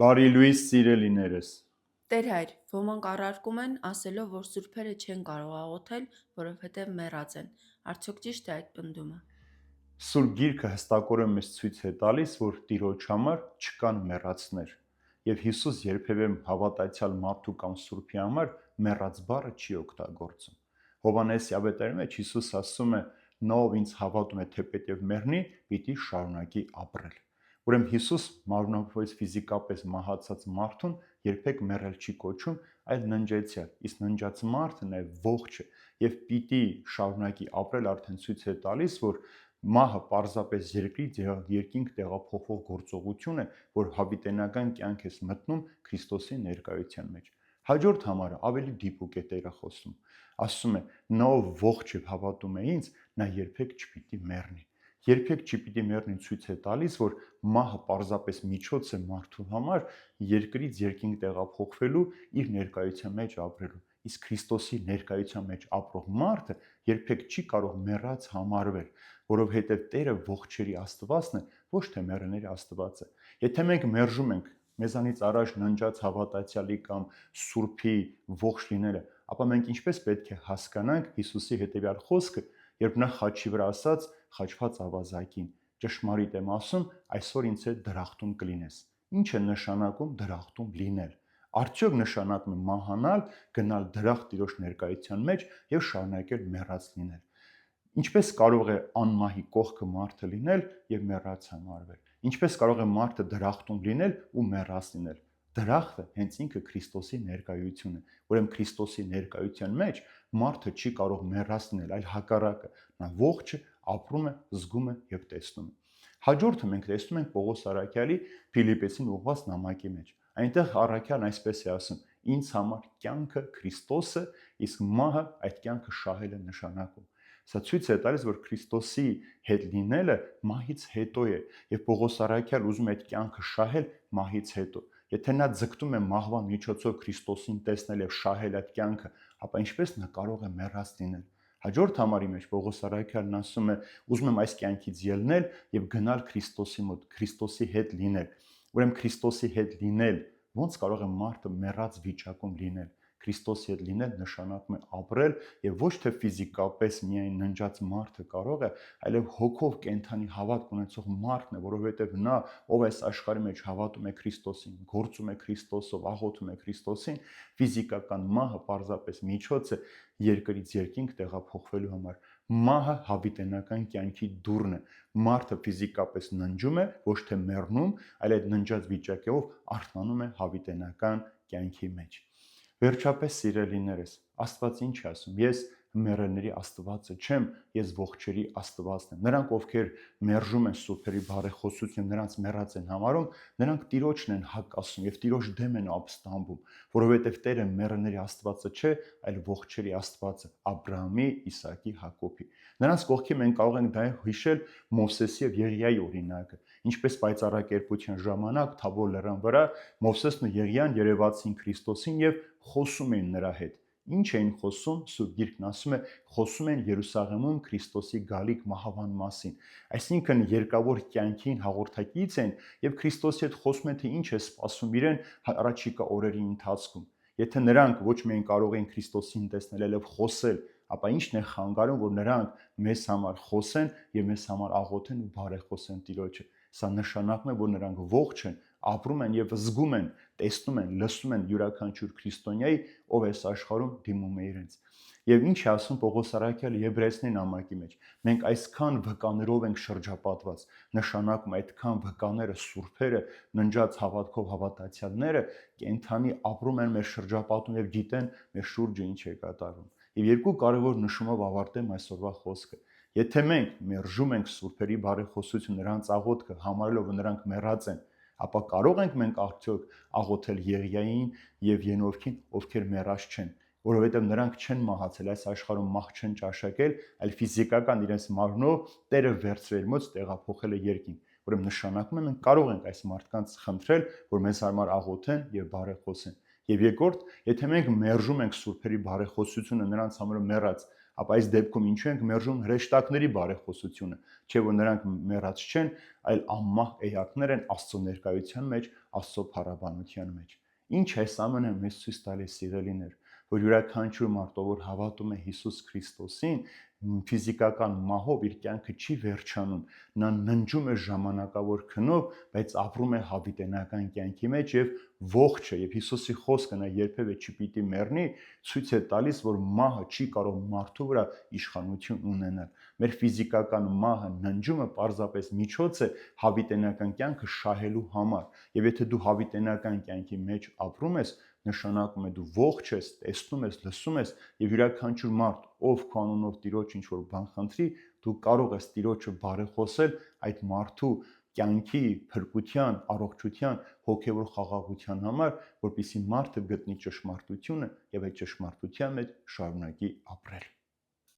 Բարի լույս սիրելիներս։ Տեր հայր, ոմանք առարկում են, ասելով, որ սուրբերը չեն կարող աղոթել, որովհետև մեռած են։ Արդյոք ճիշտ է այդ պնդումը։ Սուրբ Գիրքը հստակորեն մեզ ցույց է տալիս, որ Տիրոջ համար չկան մեռածներ։ Եվ Հիսուս երբևէ հավատացյալ մարդու կամ սուրբի համար մեռած բառը չի օգտագործում։ Հովհաննես ավետարանի մեջ Հիսուս ասում է. «Նա ով ինձ հավատում է, թեպետև մեռնի, պիտի շարունակի ապրել»։ Ուրեմն Հիսուս մարմնավորից ֆիզիկապես մահացած մարդուն երբեք մեռել չի կոչում, այլ ննջեցյալ, իսկ ննջած մարդը նաև ողջ է եւ պիտի շարունակի ապրել, արդեն ցույց է տալիս, որ մահը պարզապես երկրից երկինք տեղափոխվող գործողություն է, որ հավիտենական կյանք ես մտնում Քրիստոսի ներկայության մեջ։ Հաջորդ համարը ավելի դիպուկ է Տերը խոսում։ Ասում է. «Նա ով ողջ է հավատում է ինձ, նա երբեք չպիտի մեռնի»։ Երբեք չպիտի մեռնի ցույց է տալիս, որ մահը պարզապես միջոց է մարդու համար երկրից երկինք տեղափոխվելու, իր ներկայության մեջ ապրելու։ Իսկ Քրիստոսի ներկայության մեջ ապրող մարդը երբեք չի կարող մեռած համարվել, որովհետև Տերը ողջերի Աստվածն է, ոչ թե մեռելների Աստվածը։ Եթե մենք մերժում ենք մեզանից առաջ ննջած հավատացյալի կամ սուրբի ողջ լինելը, ապա մենք ինչպես պետք է հասկանանք Հիսուսի հետևյալ խոսքը, երբ նա խաչի վրա ասաց խաչված ավազակին. «Ճշմարիտ եմ ասում, այսօր ինձ հետ դրախտում կլինես»։ Ինչ է նշանակում դրախտում լինել։ Արդյոք նշանակում է մահանալ, գնալ դրախտ Տիրոջ ներկայության մեջ եւ շարունակել մեռած լինել։ Ինչպես կարող է անմահի կողքը մարդը լինել եւ մեռած համարվել։ Ինչպես կարող է մարդը դրախտում լինել ու մեռած լինել։ Դրախտը հենց ինքը Քրիստոսի ներկայությունն է։ Ուրեմն Քրիստոսի ներկայության մեջ մարդը չի կարող մեռած լինել, այլ հակառակը։ Նա ողջ է, ապրում է, զգում է եւ տեսնում է։ Հաջորդը մենք տեսնում ենք Պողոս առաքյալի Փիլիպպեցին ուղղված նամակի մեջ։ Այնտեղ առաքյալն այսպես է ասում. «Ինձ համար կյանքը Քրիստոս է, իսկ մահը այդ կյանքը շահել է նշանակում»։ Սա ցույց է տալիս, որ Քրիստոսի հետ լինելը մահից հետո է, եւ Պողոս առաքյալ ուզում է այդ կյանքը շահել մահից հետո։ Եթե նա ձգտում է մահվան միջոցով Քրիստոսին տեսնել եւ շահել այդ կյանքը, ապա ինչպես նա կարող է մեռած լինել։ Հաջորդ համարի մեջ Պողոս առաքյալն ասում է. «Ուզում եմ այս կյանքից ելնել եւ գնալ Քրիստոսի մոտ, Քրիստոսի հետ լինել»։ Ուրեմն Քրիստոսի հետ լինել, ոնց կարող է մարդը մեռած վիճակում լինել։ Քրիստոսի հետ լինել նշանակում է ապրել եւ ոչ թե ֆիզիկապես միայն ննջած մարդը կարող է, այլև հոգով կենթանի հավատք ունեցող մարդն է, որովհետեւ նա, ով այս աշխարհի մեջ հավատում է Քրիստոսին, գործում է Քրիստոսով, աղոթում է Քրիստոսին, ֆիզիկական մահը պարզապես միջոց է երկրից երկինք տեղափոխվելու համար։ Մահը հավիտենական կյանքի դուռն է։ Մարդը ֆիզիկապես ննջում է, ոչ թե մեռնում, այլ այդ ննջած վիճակով արթնանում է հավիտենական կյանքի մեջ։ Վերջապես սիրելիներս, Աստված ինչ է ասում։ Ես մեռելների Աստվածը չեմ, ես ողջերի Աստվածն եմ։ Նրանք, ովքեր մերժում են սուրբերի բարեխոսությունը, նրանց մեռած են համարում, նրանք Տիրոջն են հակասում եւ Տիրոջ դեմ են ապստամբում, որովհետեւ Տերը մեռելների Աստվածը չէ, այլ ողջերի Աստվածը, Աբրահամի, Իսահակի, Հակոբի։ Նրանց կողքի մենք կարող ենք դա հիշել Մովսեսի եւ Եղիայի օրինակը, ինչպես պայծառակերպության ժամանակ Թաբոր լեռան վրա Մովսեսն ու Եղիան երևացին Քրիստոսին եւ խոսում էին նրա հետ։ Ինչ էին խոսում, Սուրբ Գիրքն ասում է, խոսում են Երուսաղեմում Քրիստոսի գալիք մահվան մասին։ Այսինքն երկավոր կյանքին հաղորդակից են եւ Քրիստոսի հետ խոսում են, թե ինչ է սպասում իրեն առաջիկա օրերի ընթացքում։ Եթե նրանք ոչ միայն կարող են Քրիստոսին տեսնել, այլև խոսել, ապա ի՞նչն է խանգարում, որ նրանք մեզ համար խոսեն եւ մեզ համար աղոթեն ու բարեխոսեն Տիրոջը։ Սա նշանակում է, որ նրանք ողջ են, ապրում են եւ զգում են, տեսնում են, լսում են յուրաքանչյուր քրիստոնյայի, ով այս աշխարհում դիմում է իրենց։ Եվ ինչ է ասում Պողոս առաքյալը Եբրայեցիների նամակի մեջ։ Մենք այսքան վկաներով ենք շրջապատված, նշանակում այդքան վկաները, սուրբերը, ննջած հավատքով հավատացյալները կենթանի ապրում են մեր շրջապատում եւ գիտեն մեր շուրջը ինչ է կատարվում։ Եվ երկու կարևոր նշումով ավարտեմ այսօրվա խոսքը։ Եթե մենք մերժում ենք սուրբերի բարեխոսություն, նրանց աղոթքը համարելով, որ նրանք մեռած են, ապա կարող ենք մենք արդյոք աղոթել Եղիային եւ Ենովքին, ովքեր մեռած չեն, որովհետեւ նրանք չեն մահացել, այս աշխարհում մահ չեն ճաշակել, այլ ֆիզիկական իրենց մարմնով Տերը վերցրել մոտ տեղափոխել է երկինք։ Ուրեմն նշանակում է մենք կարող ենք այս մարդկանց խնդրել, որ մեզ համար աղոթեն եւ բարեխոսեն։ Եվ երկրորդ, եթե մենք մերժում ենք սուրբերի բարեխոսությունը, նրանց համար մեռած, ապա այս դեպքում ինչու ենք մերժում հրեշտակների բարեխոսությունը, չէ՞ որ նրանք մեռած չեն, այլ անմահ էակներ են Աստծո ներկայության մեջ, Աստծո փառաբանության մեջ։ Ինչ այս ամենը մեզ ցույց տալիս սիրելիներ, որ յուրաքանչյուր մարդ, ով հավատում է Հիսուս Քրիստոսին, ֆիզիկական մահով իր կյանքը չի վերջանում, նա ննջում է ժամանակավոր քնով, բայց ապրում է հավիտենական կյանքի մեջ եւ ողջ է, եւ Հիսուսի խոսքը նա երբևէ չպիտի մեռնի, ցույց է տալիս, որ մահը չի կարող մարդու վրա իշխանություն ունենալ։ Մեր ֆիզիկական մահը, ննջումը պարզապես միջոց է հավիտենական կյանքը շահելու համար, եւ եթե դու հավիտենական կյանքի մեջ ապրում ես, նշանակում է դու ողջ ես, տեսնում ես, լսում ես եւ յուրաքանչյուր մարդ, ով քո անունով Տիրոջ ինչ որ բան խնդրի, դու կարող ես Տիրոջը բարեխոսել այդ մարդու կյանքի, փրկության, առողջության, հոգեվոր խաղաղության համար, որպեսզի մարդը գտնի ճշմարտությունը եւ այդ ճշմարտության մեջ շարունակի ապրել։